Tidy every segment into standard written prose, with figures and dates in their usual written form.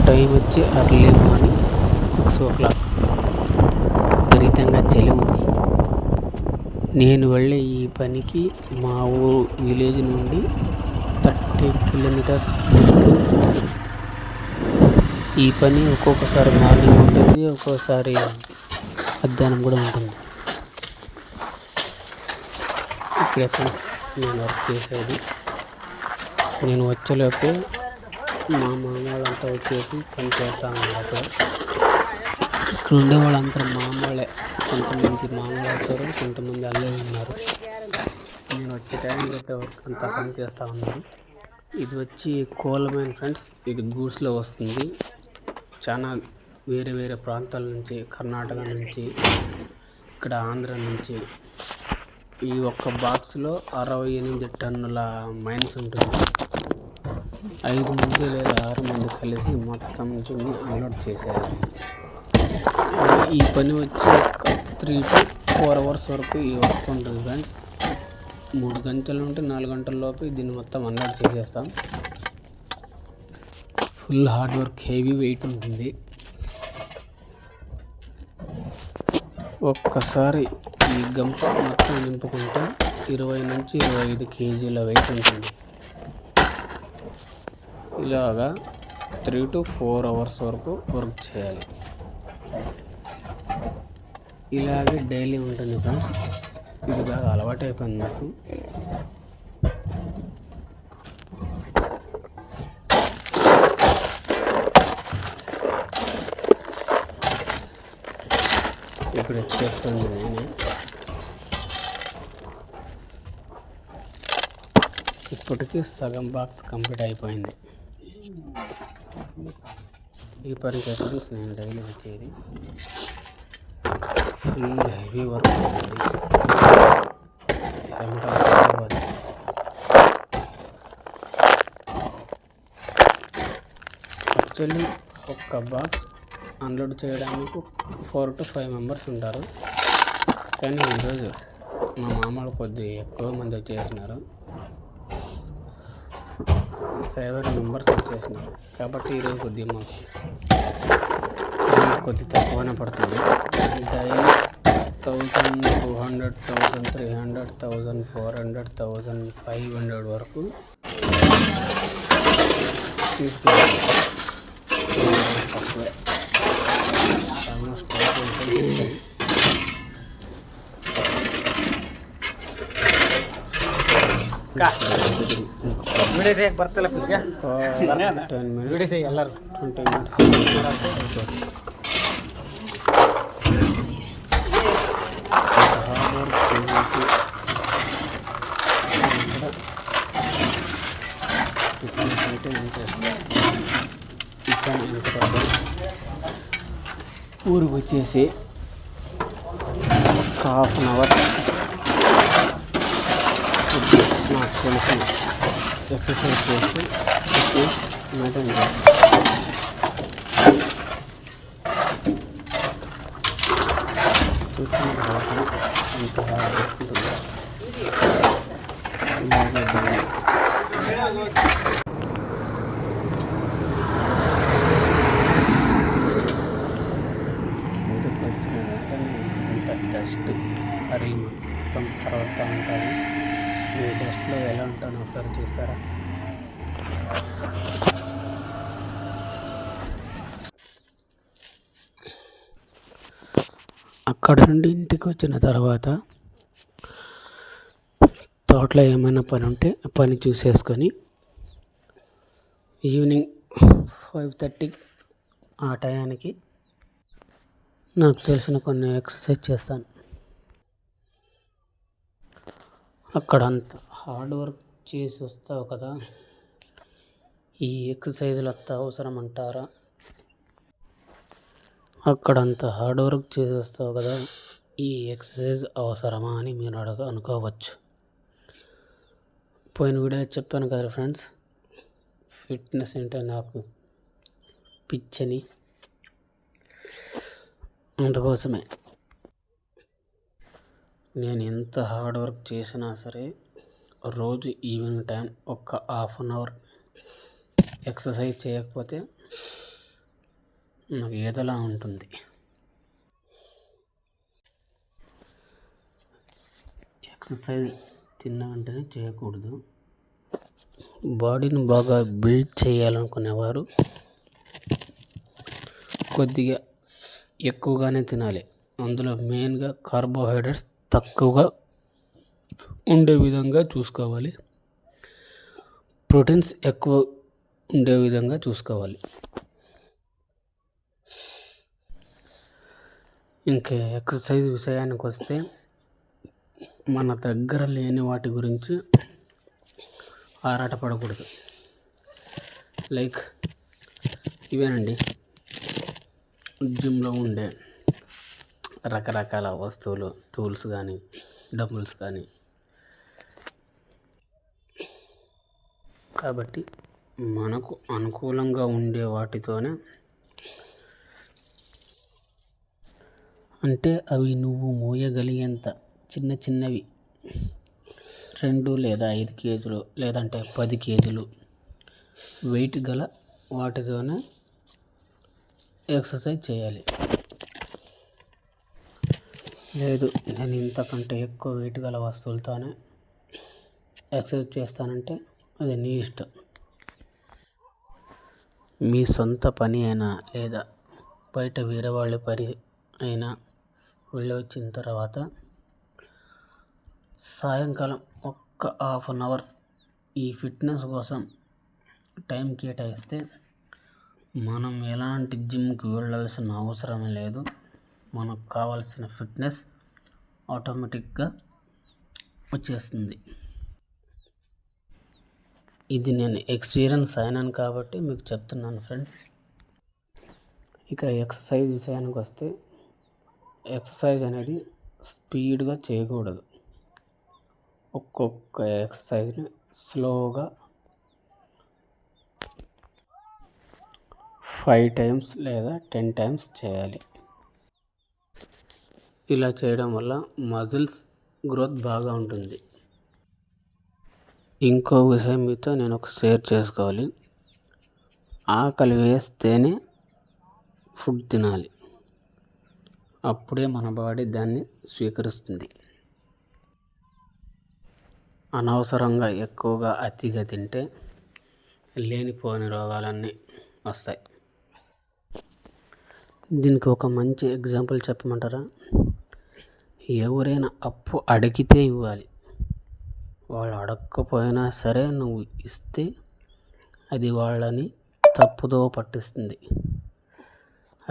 Time వచ్చి early morning 6 o'clock. విపరీతంగా చలి ఉంది. నేను వెళ్ళే ఈ పనికి మా ఊరు విలేజ్ నుండి 30 kilometer డిస్టెన్స్. ఈ పని ఒక్కొక్కసారి మార్నింగ్ ఉంటుంది, ఒక్కోసారి మధ్యాహ్నం కూడా ఉంటుంది. ఇక్కడే ఫ్రెండ్స్ నేను వర్క్ చేసేది. నేను వచ్చేలోపే మా మామ వాళ్ళంతా వచ్చేసి పని చేస్తూ ఉన్నారు. ఇక్కడ ఉండే వాళ్ళంతా మామూలే. కొంతమంది మామూలు అవుతారు, కొంతమంది అల్లే ఉన్నారు. నేను వచ్చే టైం అయితే వర్క్ అంతా పని చేస్తూ ఉన్నారు. ఇది వచ్చి కోల్ మైన్ ఫ్రెండ్స్. ఇది గూడ్స్లో వస్తుంది. చాలా వేరే వేరే ప్రాంతాల నుంచి, కర్ణాటక నుంచి, ఇక్కడ ఆంధ్ర నుంచి ఈ ఒక్క బాక్స్లో 68 టన్నుల మైన్స్ ఉంటుంది. 5 మంది లేదా 6 మంది కలిసి మొత్తం అన్లోడ్ చేసేది. ఈ పని వచ్చి 3 to 4 hours వరకు ఈ వర్క్ ఉంటుంది ఫ్రెండ్స్. 3 గంటల నుండి 4 గంటల లోపు దీన్ని మొత్తం అన్లోడ్ చేసేస్తాం. Full hard work, heavy weight ఉంటుంది. ఒక్కసారి ఈ గంప మొత్తం నింపుకుంటే 20 నుంచి 25 kgల వెయిట్ ఉంటుంది. ఇలాగా 3 to 4 hours వరకు వర్క్ చేయాలి. ఇలాగే డైలీ ఉంటుంది ఫ్రెండ్స్. ఇది బాగా అలవాటు అయిపోయింది నాకు. ఇప్పుడు వచ్చేస్తుంది నేనే. ఇప్పటికీ సగం బాక్స్ కంప్లీట్ అయిపోయింది. ఈ పనికి ఫ్రెండ్స్ నేను డైలీ వచ్చేది. ఫుల్ హెవీ వర్క్ ఉంటుంది. యాక్చువల్లీ ఒక్క బాక్స్ అన్లోడ్ చేయడానికి 4 to 5 members ఉంటారు. కానీ ఈరోజు మా మామూలు కొద్దిగా ఎక్కువ మంది వచ్చేసినారు. 7 members వచ్చేసినారు. కాబట్టి ఈరోజు కొద్దిగా మాకు కొద్దిగా తక్కువనే పడుతుంది. డైలీ 1200, 1300, 1400, 1500 వరకు తీసుకుంటాం. తక్కువే. ఆల్మోస్ట్ ಬರ್ತಲ್ಲ 10 minutes, ಎಲ್ಲರೂ 20 minutes. ఊరికి వచ్చేసి ఒక ½ hour నాకు తెలిసిన ఎక్సర్సైజ్ చేసి మెయింటైన్ చేస్తాను. చూస్తున్నారు ఎంత హార్డ్ ఉంటుందో. కిందకు వచ్చిన వెంటనే అంత డస్ట్ అరిగి మొత్తం పరవతా ఉంటుంది. ఈ డస్ట్లో ఎలా ఉంటానో ఒకసారి చూస్తారా? అక్కడ నుండి ఇంటికి వచ్చిన తర్వాత తోటలో ఏమైనా పని ఉంటే పని చూసేసుకొని ఈవినింగ్ 5:30 ఆ టయానికి నాకు తెలిసిన కొన్ని ఎక్సర్సైజ్ చేస్తాను. అక్కడ అంత హార్డ్ వర్క్ చేసి వస్తావు కదా, ఈ ఎక్సర్సైజులు అంత అవసరం అంటారా? అక్కడంత హార్డ్ వర్క్ చేసి వస్తావు కదా, ఈ ఎక్సర్సైజ్ అవసరమా అని మీరు అనుకోవచ్చు. పోయిన వీడియోలో చెప్పాను కదా ఫ్రెండ్స్, ఫిట్నెస్ అంటే నాకు పిచ్చని. అందుకోసమే నేను ఎంత హార్డ్ వర్క్ చేసినా సరే రోజు ఈవినింగ్ టైం ఒక ½ hour ఎక్సర్సైజ్ చేయకపోతే నాకు ఏదోలా ఉంటుంది. ఎక్సర్సైజ్ తిన్న వెంటనే చేయకూడదు. బాడీని బాగా బిల్డ్ చేయాలనుకునేవారు కొద్దిగా ఎక్కువగానే తినాలి. అందులో మెయిన్గా కార్బోహైడ్రేట్స్ తక్కువగా ఉండే విధంగా చూసుకోవాలి. ప్రోటీన్స్ ఎక్కువ ఉండే విధంగా చూసుకోవాలి. ఇంకా ఎక్సర్సైజ్ విషయానికి వస్తే మన దగ్గర లేని వాటి గురించి ఆరాటపడకూడదు. లైక్ ఇవేనండి, జిమ్లో ఉండే రకరకాల వస్తువులు, టూల్స్ కానీ డంబుల్స్ కానీ. కాబట్టి మనకు అనుకూలంగా ఉండే వాటితోనే, అంటే అవి నువ్వు మోయగలిగేంత చిన్న చిన్నవి 2 లేదా 5 కేజీలు లేదంటే 10 కేజీలు వెయిట్ గల వాటితోనే ఎక్సర్సైజ్ చేయాలి. లేదు నేను ఇంతకంటే ఎక్కువ వెయిట్ గల వస్తువులతోనే ఎక్సర్సైజ్ చేస్తానంటే అది నీ ఇష్టం. మీ సొంత పని అయినా లేదా బయట వేరే వాళ్ళ పని అయినా వెళ్ళి వచ్చిన తర్వాత సాయంకాలం ఒక్క హాఫ్ అన్ అవర్ ఈ ఫిట్నెస్ కోసం టైం కేటాయిస్తే మనం ఎలాంటి జిమ్కి వెళ్ళాల్సిన అవసరం లేదు. మనకు కావాల్సిన ఫిట్నెస్ ఆటోమేటిక్గా వచ్చేస్తుంది. ఇది నేను ఎక్స్పీరియన్స్ అయినాను కాబట్టి మీకు చెప్తున్నాను ఫ్రెండ్స్. ఇక ఎక్సర్సైజ్ విషయానికి వస్తే ఎక్సర్సైజ్ అనేది స్పీడ్గా చేయకూడదు. ఒక్కొక్క ఎక్సర్సైజ్ని స్లోగా 5 టైమ్స్ లేదా 10 టైమ్స్ చేయాలి. ఇలా చేయడం వల్ల మజిల్స్ గ్రోత్ బాగా ఉంటుంది. ఇంకో విషయం మీతో నేను ఒక షేర్ చేసుకోవాలి. ఆకలి వేస్తేనే ఫుడ్ తినాలి, అప్పుడే మన బాడీ దాన్ని స్వీకరిస్తుంది. అనవసరంగా ఎక్కువగా అతిగా తింటే లేనిపోని రోగాలన్నీ వస్తాయి. దీనికి ఒక మంచి ఎగ్జాంపుల్ చెప్పమంటారా? ఎవరైనా అప్పు అడిగితే ఇవ్వాలి. వాళ్ళు అడగకపోయినా సరే నువ్వు ఇస్తే అది వాళ్ళని తప్పుదో పట్టిస్తుంది.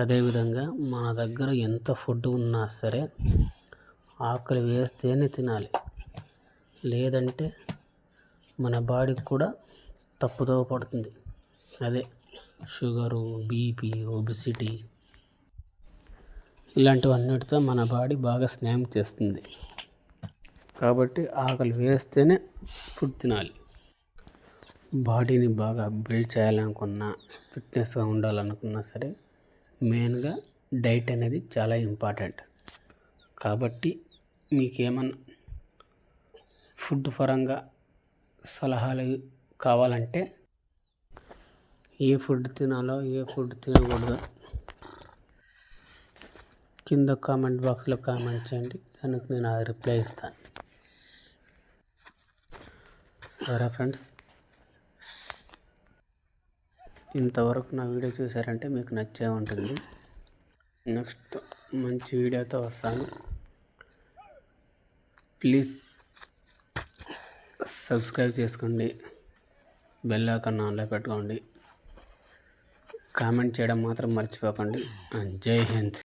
అదేవిధంగా మన దగ్గర ఎంత ఫుడ్ ఉన్నా సరే ఆకలి వేస్తేనే తినాలి, లేదంటే మన బాడీకి కూడా తప్పుదో పడుతుంది. అదే షుగరు, బీపీ, ఒబిసిటీ ఇలాంటివన్నిటితో మన బాడీ బాగా స్నేహం చేస్తుంది. కాబట్టి ఆకలి వేస్తేనే ఫుడ్ తినాలి. బాడీని బాగా బిల్డ్ చేయాలనుకున్నా, ఫిట్నెస్గా ఉండాలనుకున్నా సరే మెయిన్గా డైట్ అనేది చాలా ఇంపార్టెంట్. కాబట్టి మీకేమన్నా ఫుడ్ పరంగా సలహాలు కావాలంటే ఏ ఫుడ్ తినాలో ఏ ఫుడ్ తినకూడదో కింద కామెంట్ బాక్స్లో కామెంట్ చేయండి. దానికి నేను రిప్లై ఇస్తాను. సరే ఫ్రెండ్స్, ఇంతవరకు నా వీడియో చూసారంటే మీకు నచ్చే ఉంటుంది. నెక్స్ట్ మంచి వీడియోతో వస్తాను. ప్లీజ్ సబ్స్క్రైబ్ చేసుకోండి, బెల్ ఐకాన్ ఆన్లో పెట్టుకోండి, కామెంట్ చేయడం మాత్రం మర్చిపోకండి. జై హింద్.